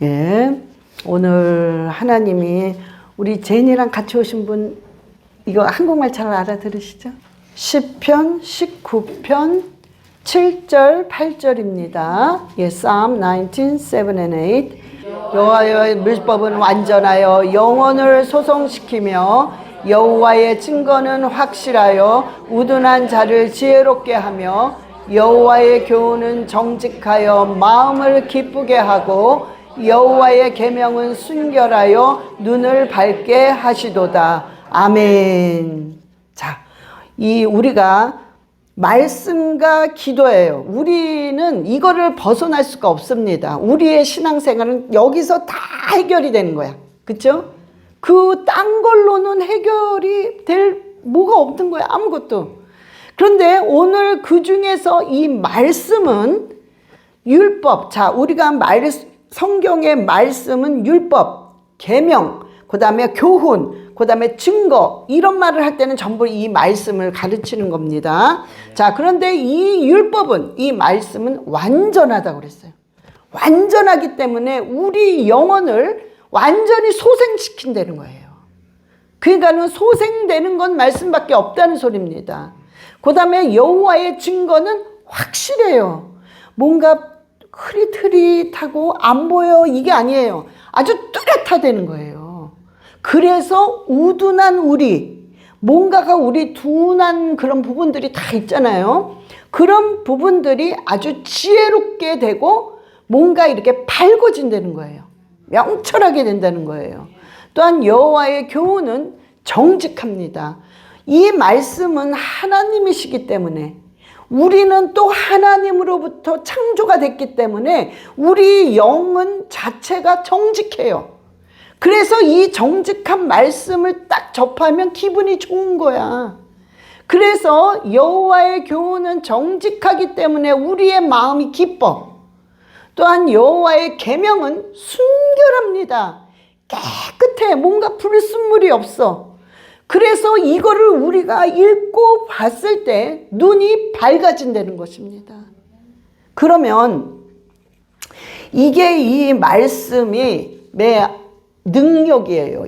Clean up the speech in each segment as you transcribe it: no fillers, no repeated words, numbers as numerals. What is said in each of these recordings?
예. 오늘 하나님이 우리 제니랑 같이 오신 분, 이거 한국말 잘 알아들으시죠? 시편 19편 7절 8절입니다. 예, Psalm 19, 7 and 8. 여호와의 율법은 완전하여 영혼을 소성시키며 여호와의 증거는 확실하여 우둔한 자를 지혜롭게 하며 여호와의 교훈은 정직하여 마음을 기쁘게 하고 여호와의 계명은 순결하여 눈을 밝게 하시도다. 아멘. 자, 우리가 말씀과 기도예요. 우리는 이거를 벗어날 수가 없습니다. 우리의 신앙생활은 여기서 다 해결이 되는 거야. 그쵸? 그 딴 걸로는 해결이 될 뭐가 없는 거야. 아무것도. 그런데 오늘 그 중에서 이 말씀은 율법. 자, 우리가 성경의 말씀은 율법, 계명, 그 다음에 교훈, 그 다음에 증거, 이런 말을 할 때는 전부 이 말씀을 가르치는 겁니다. 자, 그런데 이 율법은, 이 말씀은 완전하다고 그랬어요. 완전하기 때문에 우리 영혼을 완전히 소생시킨다는 거예요. 그러니까는 소생되는 건 말씀밖에 없다는 소리입니다. 그 다음에 여호와의 증거는 확실해요. 뭔가 흐릿흐릿하고 안 보여, 이게 아니에요. 아주 뚜렷하다는 거예요. 그래서 우둔한 우리, 뭔가가 우리 둔한 그런 부분들이 다 있잖아요. 그런 부분들이 아주 지혜롭게 되고 뭔가 이렇게 밝아진다는 거예요. 명철하게 된다는 거예요. 또한 여호와의 교훈은 정직합니다. 이 말씀은 하나님이시기 때문에, 우리는 또 하나님으로부터 창조가 됐기 때문에 우리 영은 자체가 정직해요. 그래서 이 정직한 말씀을 딱 접하면 기분이 좋은 거야. 그래서 여호와의 교훈은 정직하기 때문에 우리의 마음이 기뻐. 또한 여호와의 계명은 순결합니다. 깨끗해. 뭔가 불순물이 없어. 그래서 이거를 우리가 읽고 봤을 때 눈이 밝아진다는 것입니다. 그러면 이게 이 말씀이 내 능력이에요.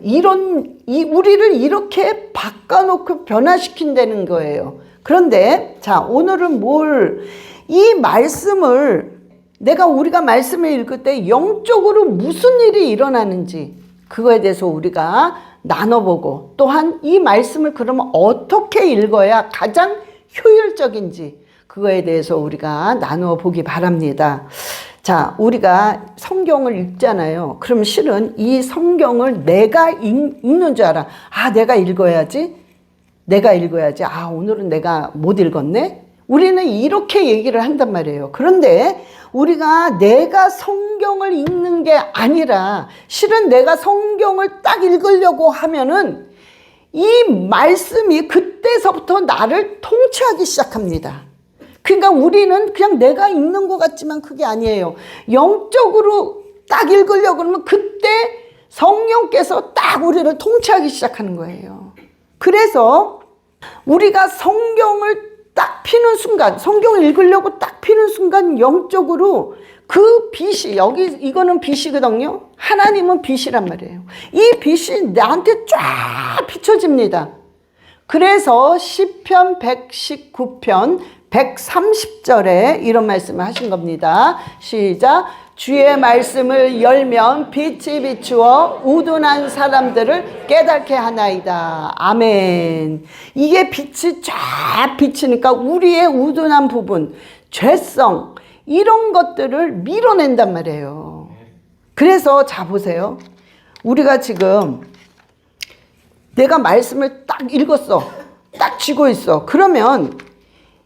우리를 이렇게 바꿔놓고 변화시킨다는 거예요. 그런데 자, 오늘은 이 말씀을 우리가 말씀을 읽을 때 영적으로 무슨 일이 일어나는지 그거에 대해서 우리가 나눠보고, 또한 이 말씀을 그러면 어떻게 읽어야 가장 효율적인지 그거에 대해서 우리가 나누어 보기 바랍니다. 자, 우리가 성경을 읽잖아요. 그럼 실은 이 성경을 내가 읽는 줄 알아. 아, 내가 읽어야지. 아, 오늘은 내가 못 읽었네. 우리는 이렇게 얘기를 한단 말이에요. 그런데 우리가 내가 성경을 읽는 게 아니라 실은 내가 성경을 딱 읽으려고 하면은 이 말씀이 그때서부터 나를 통치하기 시작합니다. 그러니까 우리는 그냥 내가 읽는 것 같지만 그게 아니에요. 영적으로 딱 읽으려고 하면 그때 성령께서 딱 우리를 통치하기 시작하는 거예요. 그래서 우리가 성경을 딱 피는 순간, 성경을 읽으려고 딱 피는 순간 영적으로 그 빛이, 이거는 빛이거든요. 하나님은 빛이란 말이에요. 이 빛이 나한테 쫙 비춰집니다. 그래서 시편 119편 130절에 이런 말씀을 하신 겁니다. 시작. 주의 말씀을 열면 빛이 비추어 우둔한 사람들을 깨닫게 하나이다. 아멘. 이게 빛이 쫙 비치니까 우리의 우둔한 부분, 죄성, 이런 것들을 밀어낸단 말이에요. 그래서 자, 보세요. 우리가 지금 내가 말씀을 딱 읽었어. 딱 쥐고 있어. 그러면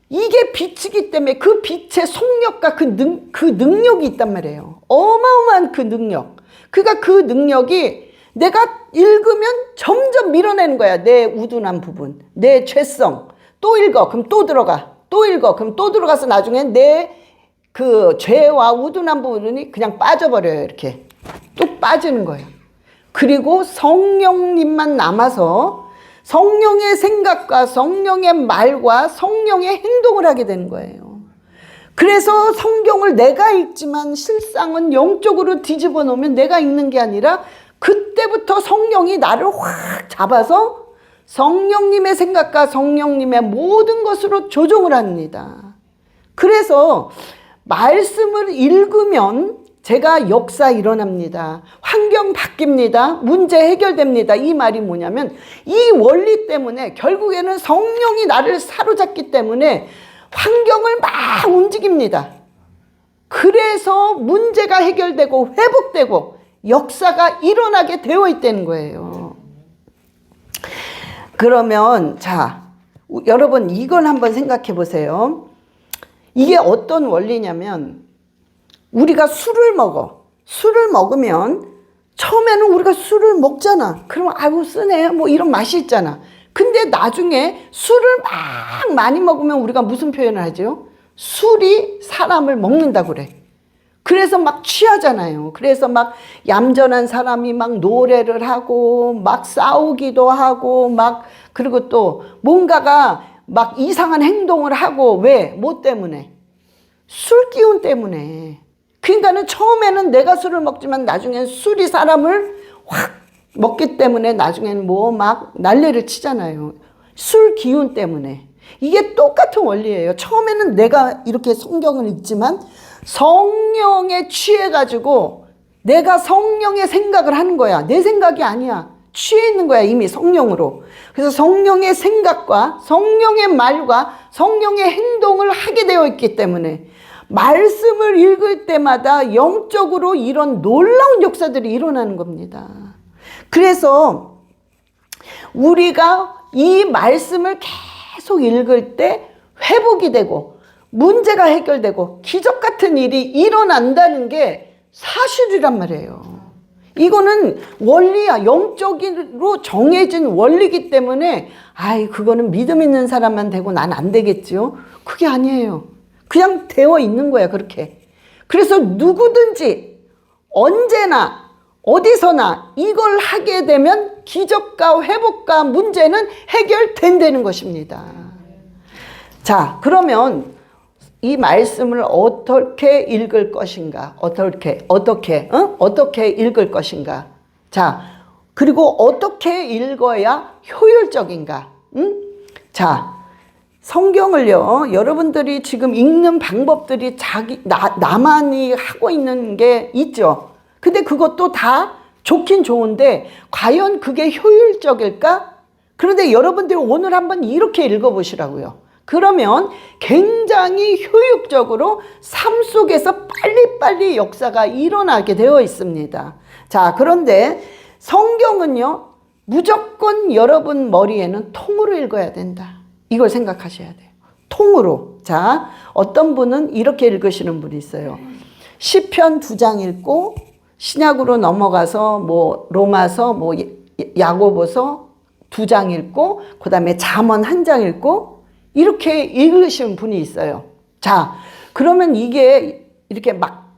이게 빛이기 때문에 그 빛의 속력과 그 능력이 있단 말이에요. 어마어마한 그 능력. 그러니까 그 능력이 내가 읽으면 점점 밀어내는 거야. 내 우둔한 부분, 내 죄성. 또 읽어. 그럼 또 들어가. 또 읽어. 그럼 또 들어가서 나중에 내 그 죄와 우둔한 부분이 그냥 빠져버려요. 이렇게. 또 빠지는 거예요. 그리고 성령님만 남아서 성령의 생각과 성령의 말과 성령의 행동을 하게 되는 거예요. 그래서 성경을 내가 읽지만 실상은 영적으로 뒤집어 놓으면 내가 읽는 게 아니라 그때부터 성령이 나를 확 잡아서 성령님의 생각과 성령님의 모든 것으로 조종을 합니다. 그래서 말씀을 읽으면 제가 역사 일어납니다. 환경 바뀝니다. 문제 해결됩니다. 이 말이 뭐냐면 이 원리 때문에 결국에는 성령이 나를 사로잡기 때문에 환경을 막 움직입니다. 그래서 문제가 해결되고 회복되고 역사가 일어나게 되어 있다는 거예요. 그러면 자, 여러분 이건 한번 생각해 보세요. 이게 어떤 원리냐면 우리가 술을 먹어. 술을 먹으면 처음에는 우리가 술을 먹잖아. 그러면 아이고 쓰네 뭐 이런 맛이 있잖아. 근데 나중에 술을 막 많이 먹으면 우리가 무슨 표현을 하죠? 술이 사람을 먹는다고 그래. 그래서 막 취하잖아요. 그래서 막 얌전한 사람이 막 노래를 하고 막 싸우기도 하고 막 그리고 또 뭔가가 막 이상한 행동을 하고 왜? 뭐 때문에? 술 기운 때문에. 그러니까는 처음에는 내가 술을 먹지만 나중엔 술이 사람을 확 먹기 때문에 나중엔 뭐 막 난리를 치잖아요. 술 기운 때문에. 이게 똑같은 원리예요. 처음에는 내가 이렇게 성경을 읽지만 성령에 취해가지고 내가 성령의 생각을 하는 거야. 내 생각이 아니야. 취해 있는 거야 이미 성령으로. 그래서 성령의 생각과 성령의 말과 성령의 행동을 하게 되어 있기 때문에 말씀을 읽을 때마다 영적으로 이런 놀라운 역사들이 일어나는 겁니다. 그래서 우리가 이 말씀을 계속 읽을 때 회복이 되고 문제가 해결되고 기적 같은 일이 일어난다는 게 사실이란 말이에요. 이거는 원리야. 영적으로 정해진 원리이기 때문에 아이 그거는 믿음 있는 사람만 되고 난 안 되겠지요. 그게 아니에요. 그냥 되어 있는 거야 그렇게. 그래서 누구든지 언제나 어디서나 이걸 하게 되면 기적과 회복과 문제는 해결된다는 것입니다. 자, 그러면 이 말씀을 어떻게 읽을 것인가? 어떻게 읽을 것인가? 자, 그리고 어떻게 읽어야 효율적인가? 자, 성경을요, 여러분들이 지금 읽는 방법들이 나만이 하고 있는 게 있죠. 근데 그것도 다 좋긴 좋은데, 과연 그게 효율적일까? 그런데 여러분들이 오늘 한번 이렇게 읽어보시라고요. 그러면 굉장히 효율적으로 삶 속에서 빨리빨리 역사가 일어나게 되어 있습니다. 자, 그런데 성경은요, 무조건 여러분 머리에는 통으로 읽어야 된다. 이걸 생각하셔야 돼요. 통으로. 자, 어떤 분은 이렇게 읽으시는 분이 있어요. 시편 2장 읽고 신약으로 넘어가서 뭐 로마서 뭐 야고보서 2장 읽고 그다음에 잠언 1장 읽고 이렇게 읽으시는 분이 있어요. 자, 그러면 이게 이렇게 막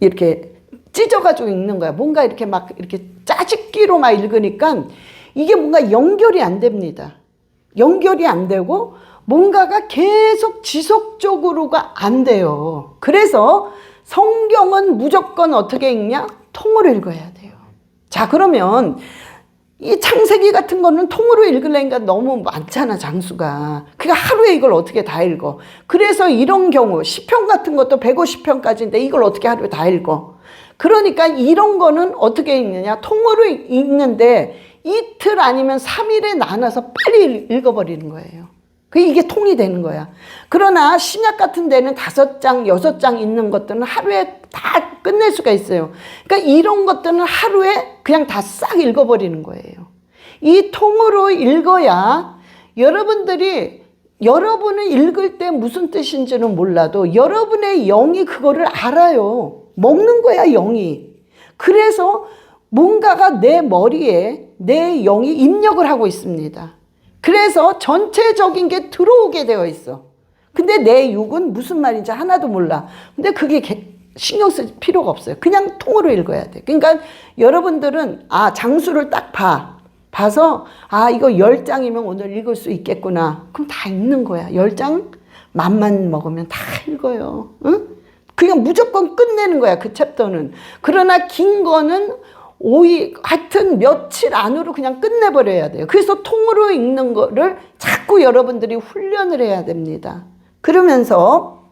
이렇게 찢어가지고 읽는 거야. 뭔가 이렇게 막 이렇게 짜집기로 막 읽으니까 이게 뭔가 연결이 안 됩니다. 연결이 안 되고 뭔가가 계속 지속적으로가 안 돼요. 그래서 성경은 무조건 어떻게 읽냐? 통으로 읽어야 돼요. 자, 그러면 이 창세기 같은 거는 통으로 읽으려니까 너무 많잖아, 장수가. 그러니까 하루에 이걸 어떻게 다 읽어. 그래서 이런 경우 시편 같은 것도 150편까지인데 이걸 어떻게 하루에 다 읽어. 그러니까 이런 거는 어떻게 읽느냐? 통으로 읽는데 이틀 아니면 3일에 나눠서 빨리 읽어버리는 거예요. 이게 통이 되는 거야. 그러나 신약 같은 데는 5장, 6장 있는 것들은 하루에 다 끝낼 수가 있어요. 그러니까 이런 것들은 하루에 그냥 다 싹 읽어버리는 거예요. 이 통으로 읽어야 여러분들이 여러분을 읽을 때 무슨 뜻인지는 몰라도 여러분의 영이 그거를 알아요. 먹는 거야, 영이. 그래서 뭔가가 내 머리에 내 영이 입력을 하고 있습니다. 그래서 전체적인 게 들어오게 되어 있어. 근데 내 육은 무슨 말인지 하나도 몰라. 근데 그게 신경 쓸 필요가 없어요. 그냥 통으로 읽어야 돼. 그러니까 여러분들은 장수를 딱 봐서 이거 10장이면 오늘 읽을 수 있겠구나. 그럼 다 읽는 거야. 10장? 맘만 먹으면 다 읽어요. 응? 그냥 무조건 끝내는 거야, 그 챕터는. 그러나 긴 거는 5일, 하여튼 며칠 안으로 그냥 끝내버려야 돼요. 그래서 통으로 읽는 거를 자꾸 여러분들이 훈련을 해야 됩니다. 그러면서,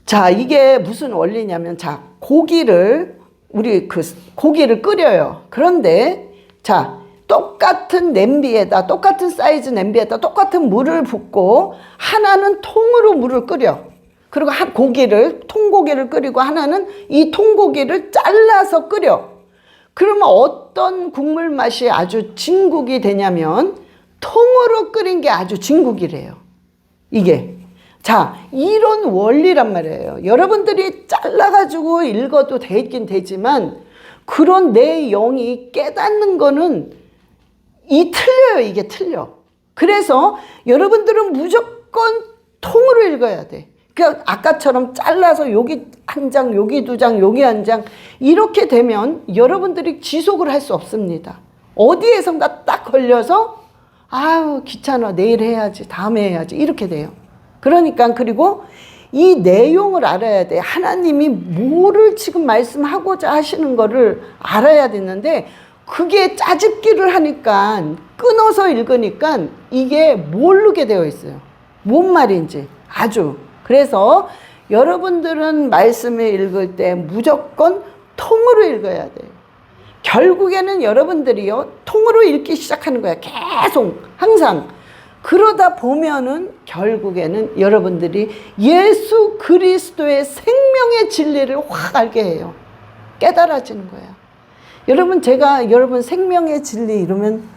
자, 이게 무슨 원리냐면, 자, 우리 고기를 끓여요. 그런데, 자, 똑같은 냄비에다, 똑같은 사이즈 냄비에다 똑같은 물을 붓고, 하나는 통으로 물을 끓여. 그리고 통고기를 끓이고, 하나는 이 통고기를 잘라서 끓여. 그러면 어떤 국물 맛이 아주 진국이 되냐면, 통으로 끓인 게 아주 진국이래요. 이게. 자, 이런 원리란 말이에요. 여러분들이 잘라가지고 읽어도 되긴 되지만, 그런 내 영이 깨닫는 거는 틀려요. 이게 틀려. 그래서 여러분들은 무조건 통으로 읽어야 돼. 그러니까 아까처럼 잘라서 여기 한 장, 여기 두 장, 여기 한 장 이렇게 되면 여러분들이 지속을 할 수 없습니다. 어디에선가 딱 걸려서 아유 귀찮아, 내일 해야지, 다음에 해야지 이렇게 돼요. 그러니까 그리고 이 내용을 알아야 돼. 하나님이 뭐를 지금 말씀하고자 하시는 거를 알아야 되는데 그게 짜집기를 하니까 끊어서 읽으니까 이게 모르게 되어 있어요. 뭔 말인지 아주. 그래서 여러분들은 말씀을 읽을 때 무조건 통으로 읽어야 돼요. 결국에는 여러분들이요 통으로 읽기 시작하는 거야. 계속 항상. 그러다 보면은 결국에는 여러분들이 예수 그리스도의 생명의 진리를 확 알게 해요. 깨달아지는 거야. 제가 여러분 생명의 진리 이러면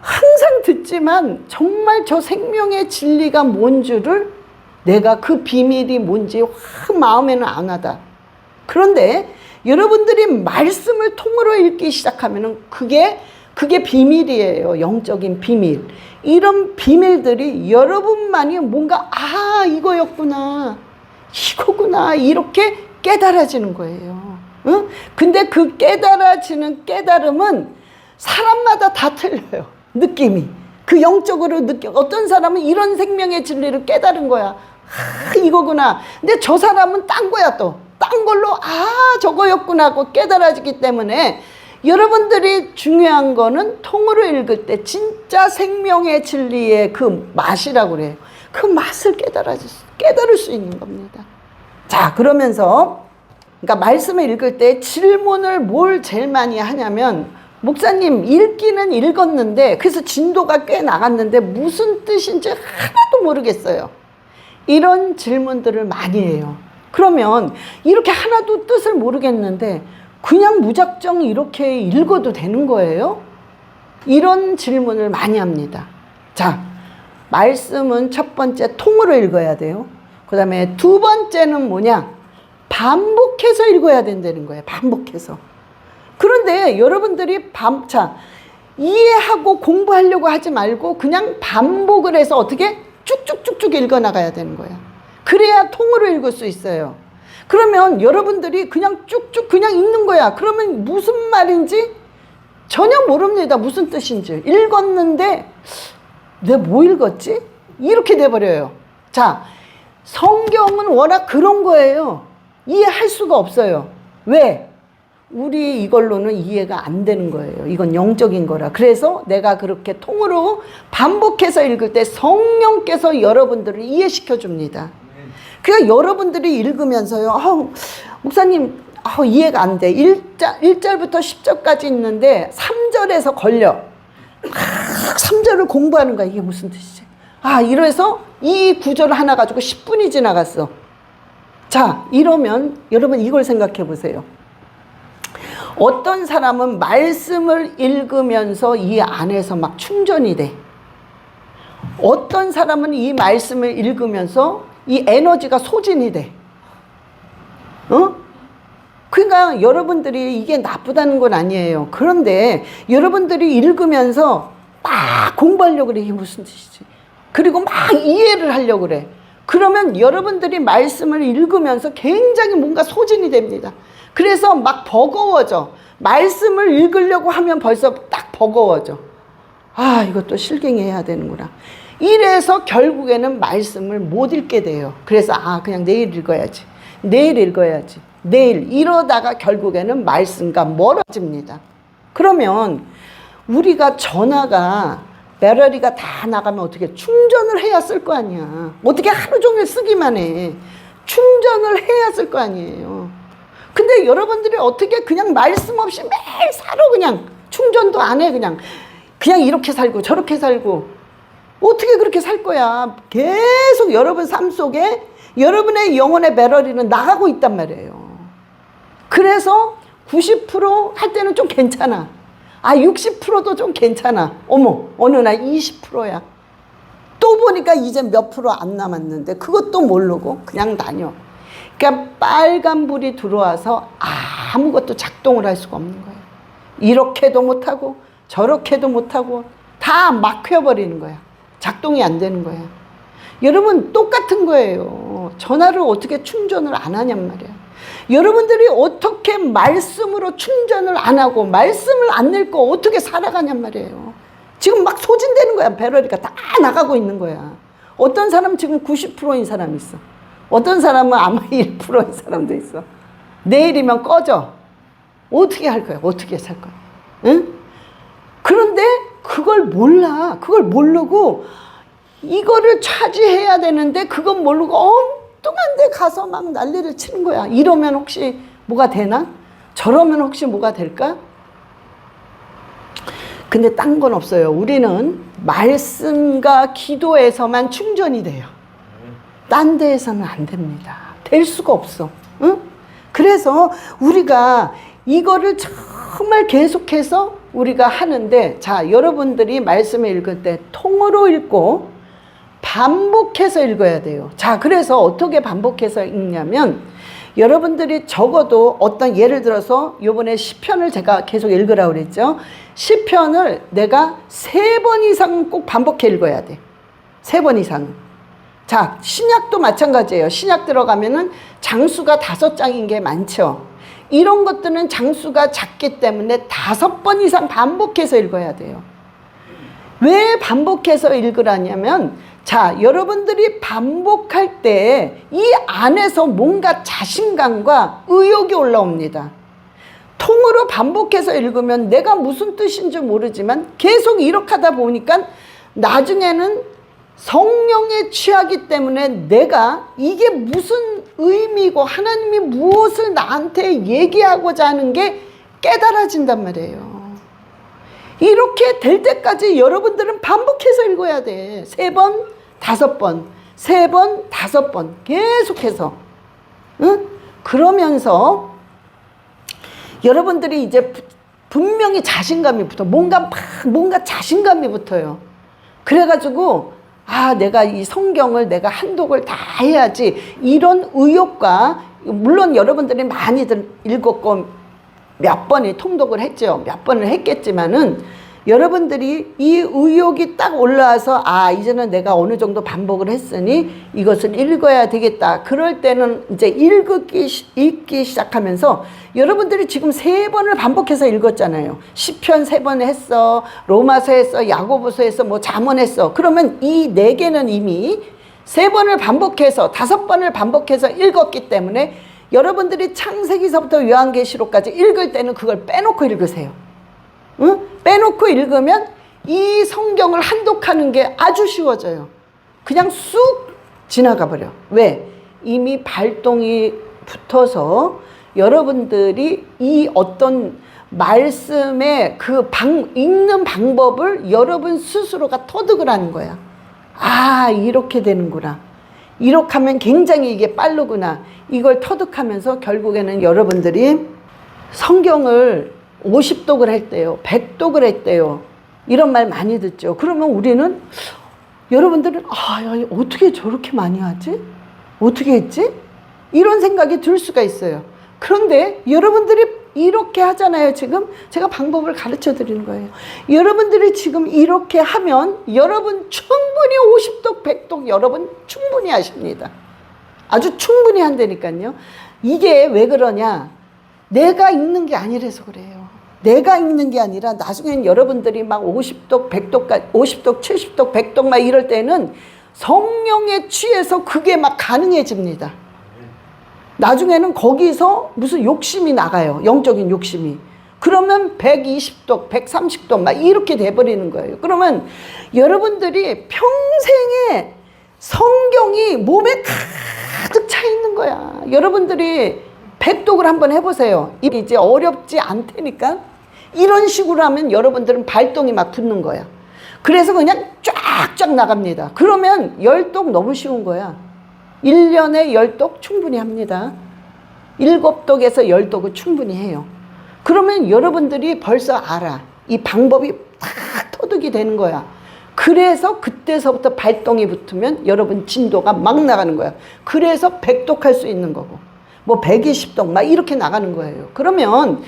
항상 듣지만 정말 저 생명의 진리가 뭔 줄을 내가 그 비밀이 뭔지 확 마음에는 안 와다. 그런데 여러분들이 말씀을 통으로 읽기 시작하면은 그게 비밀이에요. 영적인 비밀. 이런 비밀들이 여러분만이 뭔가 이거였구나, 이거구나 이렇게 깨달아지는 거예요. 응? 근데 그 깨달아지는 깨달음은 사람마다 다 틀려요. 느낌이. 그 영적으로 어떤 사람은 이런 생명의 진리를 깨달은 거야. 이거구나. 근데 저 사람은 딴 거야 또. 딴 걸로 저거였구나 하고 깨달아지기 때문에 여러분들이 중요한 거는 통으로 읽을 때 진짜 생명의 진리의 그 맛이라고 그래요. 그 맛을 깨달을 수 있는 겁니다. 자, 그러면서 그러니까 말씀을 읽을 때 질문을 뭘 제일 많이 하냐면, 목사님 읽기는 읽었는데 그래서 진도가 꽤 나갔는데 무슨 뜻인지 하나도 모르겠어요. 이런 질문들을 많이 해요. 그러면 이렇게 하나도 뜻을 모르겠는데 그냥 무작정 이렇게 읽어도 되는 거예요? 이런 질문을 많이 합니다. 자, 말씀은 첫 번째 통으로 읽어야 돼요. 그 다음에 두 번째는 뭐냐? 반복해서 읽어야 된다는 거예요. 반복해서. 그런데 여러분들이 이해하고 공부하려고 하지 말고 그냥 반복을 해서 어떻게 쭉쭉쭉쭉 읽어나가야 되는 거예요. 그래야 통으로 읽을 수 있어요. 그러면 여러분들이 그냥 쭉쭉 그냥 읽는 거야. 그러면 무슨 말인지 전혀 모릅니다. 무슨 뜻인지. 읽었는데 내가 뭐 읽었지? 이렇게 돼버려요. 자, 성경은 워낙 그런 거예요. 이해할 수가 없어요. 왜? 우리 이걸로는 이해가 안 되는 거예요. 이건 영적인 거라. 그래서 내가 그렇게 통으로 반복해서 읽을 때 성령께서 여러분들을 이해시켜 줍니다. 그러니까 여러분들이 읽으면서요, 목사님, 이해가 안 돼. 1절부터 10절까지 있는데 3절에서 걸려. 3절을 공부하는 거야. 이게 무슨 뜻이지? 이래서 이 구절 하나 가지고 10분이 지나갔어. 자, 이러면 여러분 이걸 생각해 보세요. 어떤 사람은 말씀을 읽으면서 이 안에서 막 충전이 돼. 어떤 사람은 이 말씀을 읽으면서 이 에너지가 소진이 돼. 그러니까 여러분들이 이게 나쁘다는 건 아니에요. 그런데 여러분들이 읽으면서 막 공부하려고 그래. 이게 무슨 뜻이지? 그리고 막 이해를 하려고 그래. 그러면 여러분들이 말씀을 읽으면서 굉장히 뭔가 소진이 됩니다. 그래서 막 버거워져. 말씀을 읽으려고 하면 벌써 딱 버거워져. 이것도 실갱이 해야 되는구나. 이래서 결국에는 말씀을 못 읽게 돼요. 그래서 그냥 내일 읽어야지. 내일 읽어야지. 내일 이러다가 결국에는 말씀과 멀어집니다. 그러면 우리가 전화가 배터리가 다 나가면 어떻게 충전을 해야 쓸 거 아니야. 어떻게 하루 종일 쓰기만 해. 충전을 해야 쓸 거 아니에요. 근데 여러분들이 어떻게 그냥 말씀 없이 매일 살아 그냥 충전도 안 해 그냥 이렇게 살고 저렇게 살고 어떻게 그렇게 살 거야. 계속 여러분 삶 속에 여러분의 영혼의 배터리는 나가고 있단 말이에요. 그래서 90% 할 때는 좀 괜찮아. 60%도 좀 괜찮아. 어머, 어느 날 20%야. 또 보니까 이제 몇 프로 안 남았는데 그것도 모르고 그냥 다녀. 그러니까 빨간불이 들어와서 아무것도 작동을 할 수가 없는 거예요. 이렇게도 못하고 저렇게도 못하고 다 막혀버리는 거야. 작동이 안 되는 거야. 여러분 똑같은 거예요. 전화를 어떻게 충전을 안 하냔 말이야. 여러분들이 어떻게 말씀으로 충전을 안 하고 말씀을 안 읽고 어떻게 살아가냔 말이에요. 지금 막 소진되는 거야. 배터리가 다 나가고 있는 거야. 어떤 사람 지금 90%인 사람이 있어. 어떤 사람은 아마 1%인 사람도 있어. 내일이면 꺼져. 어떻게 할 거야? 어떻게 살 거야? 응? 그런데 그걸 몰라. 그걸 모르고 이거를 차지해야 되는데 그건 모르고 엉뚱한 데 가서 막 난리를 치는 거야. 이러면 혹시 뭐가 되나? 저러면 혹시 뭐가 될까? 근데 딴 건 없어요. 우리는 말씀과 기도에서만 충전이 돼요. 딴 데에서는 안 됩니다. 될 수가 없어. 응? 그래서 우리가 이거를 정말 계속해서 우리가 하는데, 자, 여러분들이 말씀을 읽을 때 통으로 읽고 반복해서 읽어야 돼요. 자, 그래서 어떻게 반복해서 읽냐면, 여러분들이 적어도 어떤 예를 들어서 요번에 시편을 제가 계속 읽으라고 그랬죠. 시편을 내가 3번 이상 꼭 반복해 읽어야 돼. 3번 이상은. 자, 신약도 마찬가지예요. 신약 들어가면은 장수가 5장인 게 많죠. 이런 것들은 장수가 작기 때문에 5번 이상 반복해서 읽어야 돼요. 왜 반복해서 읽으라냐면, 자, 여러분들이 반복할 때 이 안에서 뭔가 자신감과 의욕이 올라옵니다. 통으로 반복해서 읽으면 내가 무슨 뜻인지 모르지만 계속 이렇게 하다 보니까 나중에는 성령에 취하기 때문에 내가 이게 무슨 의미고 하나님이 무엇을 나한테 얘기하고자 하는 게 깨달아진단 말이에요. 이렇게 될 때까지 여러분들은 반복해서 읽어야 돼. 3번, 5번, 3번, 5번 계속해서. 응? 그러면서 여러분들이 이제 분명히 자신감이 붙어. 뭔가 자신감이 붙어요. 그래가지고 내가 이 성경을 내가 한독을 다 해야지. 이런 의욕과, 물론 여러분들이 많이들 읽었고 몇 번이 통독을 했죠. 몇 번을 했겠지만은 여러분들이 이 의욕이 딱 올라와서 이제는 내가 어느 정도 반복을 했으니 이것을 읽어야 되겠다. 그럴 때는 이제 읽기 시작하면서 여러분들이 지금 3번을 반복해서 읽었잖아요. 시편 3번 했어. 로마서 했어. 야고보서 했어. 뭐 잠언 했어. 그러면 이 4개는 이미 3번을 반복해서 5번을 반복해서 읽었기 때문에 여러분들이 창세기서부터 요한계시록까지 읽을 때는 그걸 빼놓고 읽으세요. 응? 빼놓고 읽으면 이 성경을 한독하는 게 아주 쉬워져요. 그냥 쑥 지나가 버려. 왜? 이미 발동이 붙어서 여러분들이 이 어떤 말씀의 읽는 방법을 여러분 스스로가 터득을 하는 거야. 이렇게 되는구나. 이렇게 하면 굉장히 이게 빠르구나. 이걸 터득하면서 결국에는 여러분들이 성경을 50독을 했대요. 100독을 했대요. 이런 말 많이 듣죠. 그러면 우리는, 여러분들은 어떻게 저렇게 많이 하지? 어떻게 했지? 이런 생각이 들 수가 있어요. 그런데 여러분들이 이렇게 하잖아요. 지금 제가 방법을 가르쳐 드리는 거예요. 여러분들이 지금 이렇게 하면 여러분 충분히 50독 100독 여러분 충분히 하십니다. 아주 충분히 한다니까요. 이게 왜 그러냐? 내가 읽는 게 아니라서 그래요. 내가 읽는 게 아니라 나중엔 여러분들이 막 50독, 100독까지, 50독, 70독, 100독 막 이럴 때는 성령에 취해서 그게 막 가능해집니다. 나중에는 거기서 무슨 욕심이 나가요. 영적인 욕심이. 그러면 120독, 130독 막 이렇게 돼버리는 거예요. 그러면 여러분들이 평생에 성경이 몸에 가득 차 있는 거야. 여러분들이 100독을 한번 해보세요. 이제 어렵지 않다니까. 이런 식으로 하면 여러분들은 발동이 막 붙는 거야. 그래서 그냥 쫙쫙 나갑니다. 그러면 10독 너무 쉬운 거야. 1년에 10독 충분히 합니다. 7독에서 10독은 충분히 해요. 그러면 여러분들이 벌써 알아. 이 방법이 탁 터득이 되는 거야. 그래서 그때서부터 발동이 붙으면 여러분 진도가 막 나가는 거야. 그래서 100독 할 수 있는 거고 뭐 120독 막 이렇게 나가는 거예요. 그러면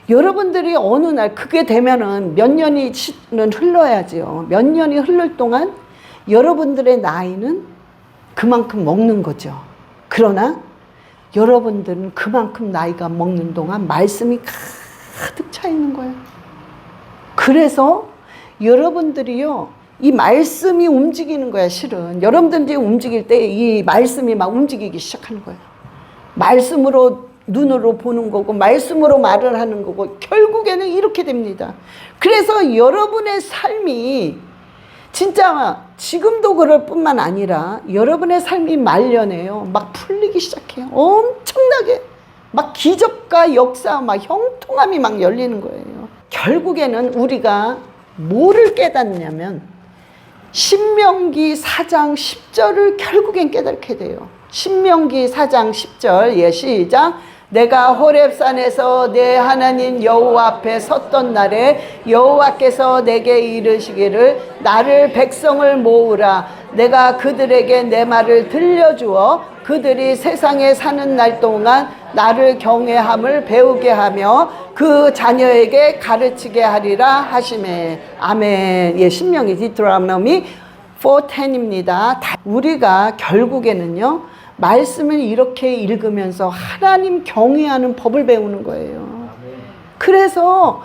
여러분들이 어느 날 그게 되면은 몇 년이 흘러야지요. 몇 년이 흐를 동안 여러분들의 나이는 그만큼 먹는 거죠. 그러나 여러분들은 그만큼 나이가 먹는 동안 말씀이 가득 차 있는 거예요. 그래서 여러분들이요, 이 말씀이 움직이는 거야. 실은 여러분들이 움직일 때 이 말씀이 막 움직이기 시작하는 거예요. 말씀으로 눈으로 보는 거고 말씀으로 말을 하는 거고 결국에는 이렇게 됩니다. 그래서 여러분의 삶이 진짜 지금도 그럴 뿐만 아니라 여러분의 삶이 말년에요. 막 풀리기 시작해요. 엄청나게 막 기적과 역사 막 형통함이 막 열리는 거예요. 결국에는 우리가 뭐를 깨닫냐면 신명기 4장 10절을 결국엔 깨닫게 돼요. 신명기 4장 10절 예 시작. 내가 호렙산에서 내 하나님 여호와 앞에 섰던 날에 여호와께서 내게 이르시기를 나를 백성을 모으라. 내가 그들에게 내 말을 들려주어 그들이 세상에 사는 날 동안 나를 경외함을 배우게 하며 그 자녀에게 가르치게 하리라 하시매. 아멘. 예, 신명기 디트로노미 4:10입니다. 우리가 결국에는요 말씀을 이렇게 읽으면서 하나님 경외하는 법을 배우는 거예요. 그래서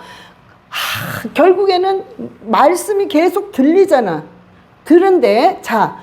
결국에는 말씀이 계속 들리잖아. 들은데 자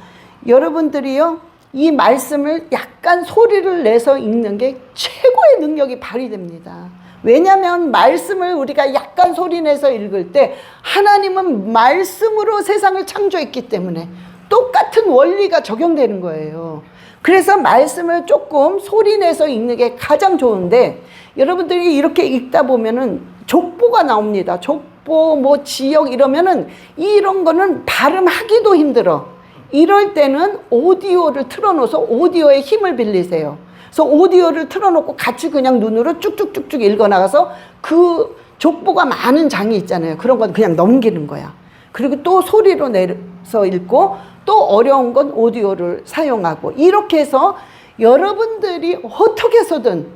여러분들이요 이 말씀을 약간 소리를 내서 읽는 게 최고의 능력이 발휘됩니다. 왜냐하면 말씀을 우리가 약간 소리 내서 읽을 때 하나님은 말씀으로 세상을 창조했기 때문에 똑같은 원리가 적용되는 거예요. 그래서 말씀을 조금 소리내서 읽는 게 가장 좋은데 여러분들이 이렇게 읽다 보면은 족보가 나옵니다. 족보 뭐 지역 이러면은 이런 거는 발음하기도 힘들어. 이럴 때는 오디오를 틀어놓아서 오디오의 힘을 빌리세요. 그래서 오디오를 틀어놓고 같이 그냥 눈으로 쭉쭉쭉쭉 읽어나가서 그 족보가 많은 장이 있잖아요. 그런 건 그냥 넘기는 거야. 그리고 또 소리로 내서 읽고 또 어려운 건 오디오를 사용하고 이렇게 해서 여러분들이 어떻게 해서든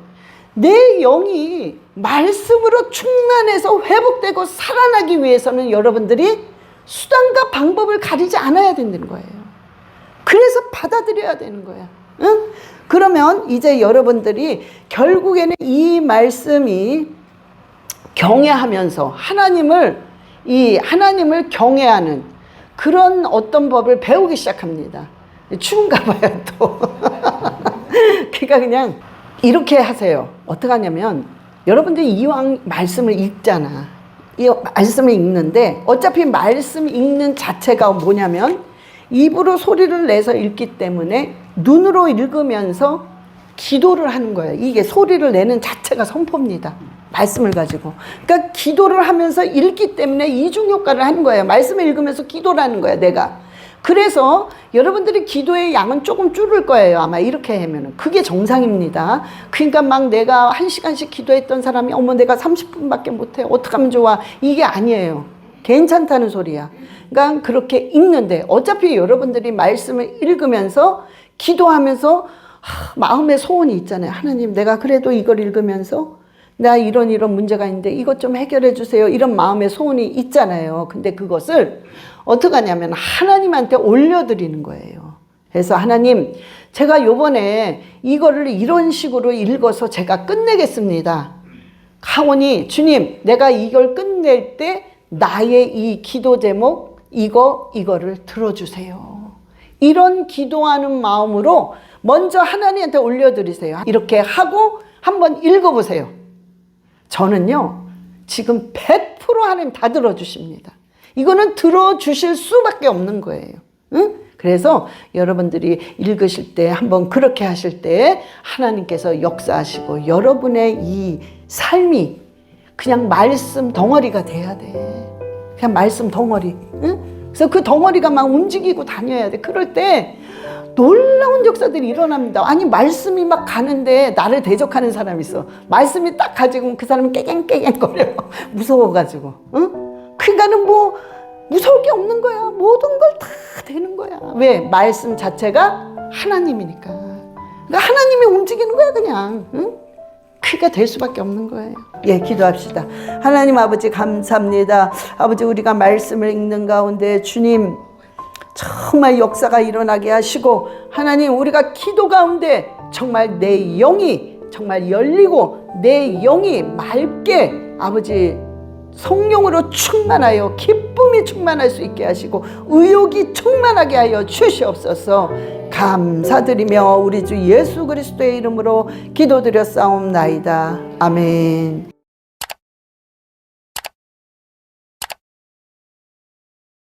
내 영이 말씀으로 충만해서 회복되고 살아나기 위해서는 여러분들이 수단과 방법을 가리지 않아야 된다는 거예요. 그래서 받아들여야 되는 거야. 응? 그러면 이제 여러분들이 결국에는 이 말씀이 경외하면서 하나님을 경외하는 그런 어떤 법을 배우기 시작합니다. 추운가 봐요, 또. 그러니까 그냥 이렇게 하세요. 어떻게 하냐면, 여러분들이 이왕 말씀을 읽잖아. 이 말씀을 읽는데, 어차피 말씀 읽는 자체가 뭐냐면, 입으로 소리를 내서 읽기 때문에 눈으로 읽으면서 기도를 하는 거예요. 이게 소리를 내는 자체가 선포입니다. 말씀을 가지고. 그러니까 기도를 하면서 읽기 때문에 이중 효과를 하는 거예요. 말씀을 읽으면서 기도를 하는 거예요, 내가. 그래서 여러분들이 기도의 양은 조금 줄을 거예요. 아마 이렇게 하면은. 그게 정상입니다. 그러니까 막 내가 1시간씩 기도했던 사람이 어머 내가 30분밖에 못해. 어떡하면 좋아. 이게 아니에요. 괜찮다는 소리야. 그러니까 그렇게 읽는데 어차피 여러분들이 말씀을 읽으면서 기도하면서 마음의 소원이 있잖아요. 하나님 내가 그래도 이걸 읽으면서 나 이런 문제가 있는데 이것 좀 해결해 주세요. 이런 마음의 소원이 있잖아요. 근데 그것을 어떻게 하냐면 하나님한테 올려드리는 거예요. 그래서 하나님 제가 요번에 이거를 이런 식으로 읽어서 제가 끝내겠습니다. 가오니 주님, 내가 이걸 끝낼 때 나의 이 기도 제목 이거를 들어주세요. 이런 기도하는 마음으로 먼저 하나님한테 올려드리세요. 이렇게 하고 한번 읽어보세요. 저는요, 지금 100% 하나님 다 들어주십니다. 이거는 들어주실 수밖에 없는 거예요. 응? 그래서 여러분들이 읽으실 때 한번 그렇게 하실 때 하나님께서 역사하시고 여러분의 이 삶이 그냥 말씀 덩어리가 돼야 돼. 그냥 말씀 덩어리. 응? 그래서 그 덩어리가 막 움직이고 다녀야 돼. 그럴 때 놀라운 역사들이 일어납니다. 아니, 말씀이 막 가는데 나를 대적하는 사람이 있어. 말씀이 딱 가지고 그 사람은 깨갱깨갱거려. 무서워가지고. 응? 그러니까는 뭐 무서울 게 없는 거야. 모든 걸 다 되는 거야. 왜? 말씀 자체가 하나님이니까. 그러니까 하나님이 움직이는 거야, 그냥. 응? 그게 될 수밖에 없는 거예요. 예, 기도합시다. 하나님 아버지 감사합니다. 아버지, 우리가 말씀을 읽는 가운데 주님 정말 역사가 일어나게 하시고, 하나님 우리가 기도 가운데 정말 내 영이 정말 열리고 내 영이 맑게 아버지 성령으로 충만하여 기쁨이 충만할 수 있게 하시고 의욕이 충만하게 하여 주시옵소서. 감사드리며 우리 주 예수 그리스도의 이름으로 기도드렸사옵나이다. 아멘.